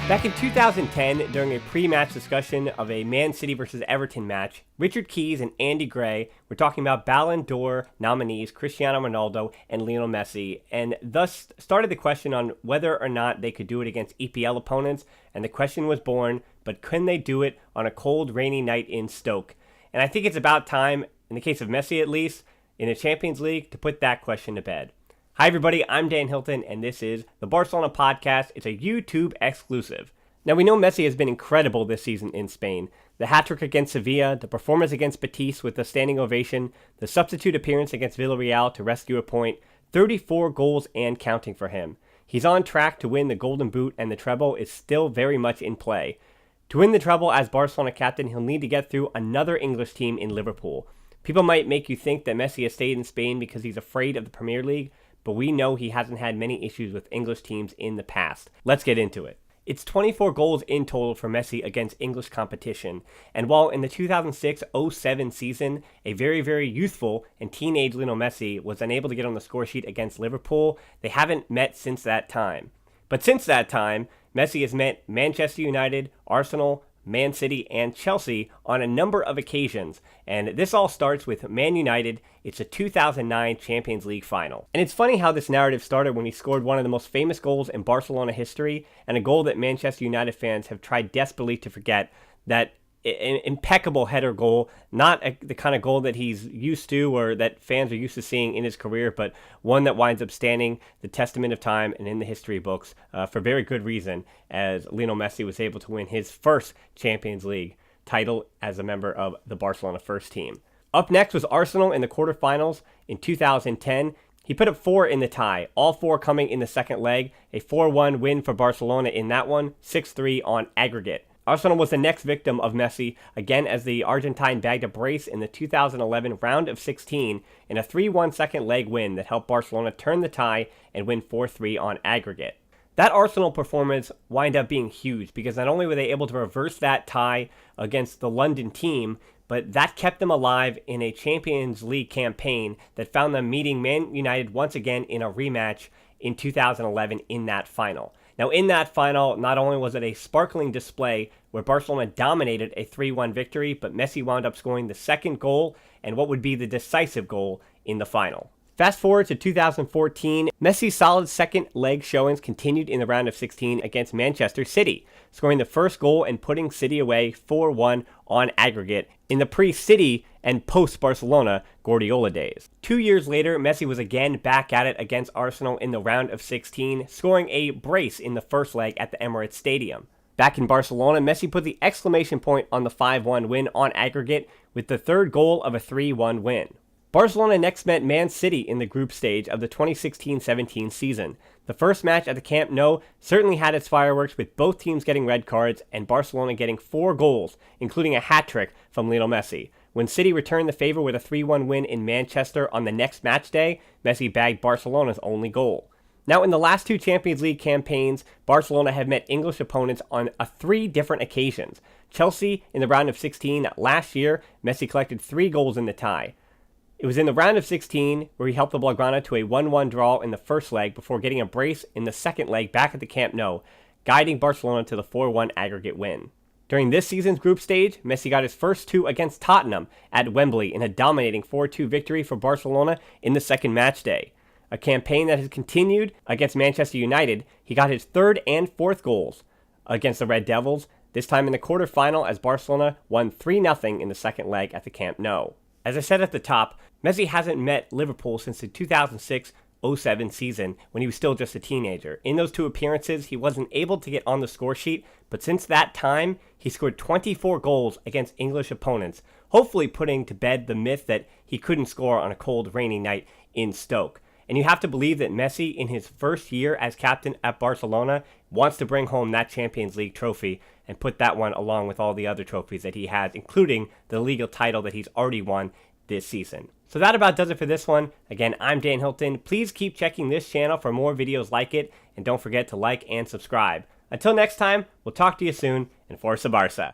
Back in 2010, during a pre-match discussion of a Man City versus Everton match, Richard Keys and Andy Gray were talking about Ballon d'Or nominees Cristiano Ronaldo and Lionel Messi, and thus started the question on whether or not they could do it against EPL opponents, and the question was born, but can they do it on a cold, rainy night in Stoke? And I think it's about time, in the case of Messi at least, in the Champions League, to put that question to bed. Hi everybody, I'm Dan Hilton, and this is the Barcelona Podcast. It's a YouTube exclusive. Now we know Messi has been incredible this season in Spain. The hat-trick against Sevilla, the performance against Betis with a standing ovation, the substitute appearance against Villarreal to rescue a point, 34 goals and counting for him. He's on track to win the Golden Boot, and the treble is still very much in play. To win the treble as Barcelona captain, he'll need to get through another English team in Liverpool. People might make you think that Messi has stayed in Spain because he's afraid of the Premier League, but we know he hasn't had many issues with English teams in the past. Let's get into it. It's 24 goals in total for Messi against English competition, and while in the 2006-07 season, a very, very youthful and teenage Lionel Messi was unable to get on the score sheet against Liverpool, they haven't met since that time. But since that time, Messi has met Manchester United, Arsenal, Man City, and Chelsea on a number of occasions, and this all starts with Man United. It's a 2009 Champions League final. And it's funny how this narrative started when he scored one of the most famous goals in Barcelona history, and a goal that Manchester United fans have tried desperately to forget, that an impeccable header goal, not the kind of goal that he's used to or that fans are used to seeing in his career, but one that winds up standing the testament of time and in the history books for very good reason, as Lionel Messi was able to win his first Champions League title as a member of the Barcelona first team. Up next was Arsenal in the quarterfinals in 2010. He put up 4 in the tie, all 4 coming in the second leg, a 4-1 win for Barcelona in that one, 6-3 on aggregate. Arsenal was the next victim of Messi, again as the Argentine bagged a brace in the 2011 round of 16 in a 3-1 second leg win that helped Barcelona turn the tie and win 4-3 on aggregate. That Arsenal performance wound up being huge because not only were they able to reverse that tie against the London team, but that kept them alive in a Champions League campaign that found them meeting Man United once again in a rematch in 2011 in that final. Now, in that final, not only was it a sparkling display where Barcelona dominated a 3-1 victory, but Messi wound up scoring the second goal and what would be the decisive goal in the final. Fast forward to 2014, Messi's solid second leg showings continued in the round of 16 against Manchester City, scoring the first goal and putting City away 4-1 on aggregate in the pre-City and post-Barcelona Guardiola days. 2 years later, Messi was again back at it against Arsenal in the round of 16, scoring a brace in the first leg at the Emirates Stadium. Back in Barcelona, Messi put the exclamation point on the 5-1 win on aggregate with the third goal of a 3-1 win. Barcelona next met Man City in the group stage of the 2016-17 season. The first match at the Camp Nou certainly had its fireworks, with both teams getting red cards and Barcelona getting 4 goals, including a hat-trick from Lionel Messi. When City returned the favor with a 3-1 win in Manchester on the next match day, Messi bagged Barcelona's only goal. Now, in the last 2 Champions League campaigns, Barcelona have met English opponents on 3 different occasions. Chelsea in the round of 16 last year, Messi collected 3 goals in the tie. It was in the round of 16 where he helped the Blaugrana to a 1-1 draw in the first leg before getting a brace in the second leg back at the Camp Nou, guiding Barcelona to the 4-1 aggregate win. During this season's group stage, Messi got his first 2 against Tottenham at Wembley in a dominating 4-2 victory for Barcelona in the second match day. A campaign that has continued against Manchester United. He got his 3rd and 4th goals against the Red Devils, this time in the quarterfinal as Barcelona won 3-0 in the second leg at the Camp Nou. As I said at the top, Messi hasn't met Liverpool since the 2006-07 season when he was still just a teenager. In those 2 appearances, he wasn't able to get on the score sheet, but since that time, he scored 24 goals against English opponents, hopefully putting to bed the myth that he couldn't score on a cold, rainy night in Stoke. And you have to believe that Messi, in his first year as captain at Barcelona, wants to bring home that Champions League trophy and put that one along with all the other trophies that he has, including the legal title that he's already won this season. So that about does it for this one. Again, I'm Dan Hilton. Please keep checking this channel for more videos like it, and don't forget to like and subscribe. Until next time, we'll talk to you soon, and Forza Barca.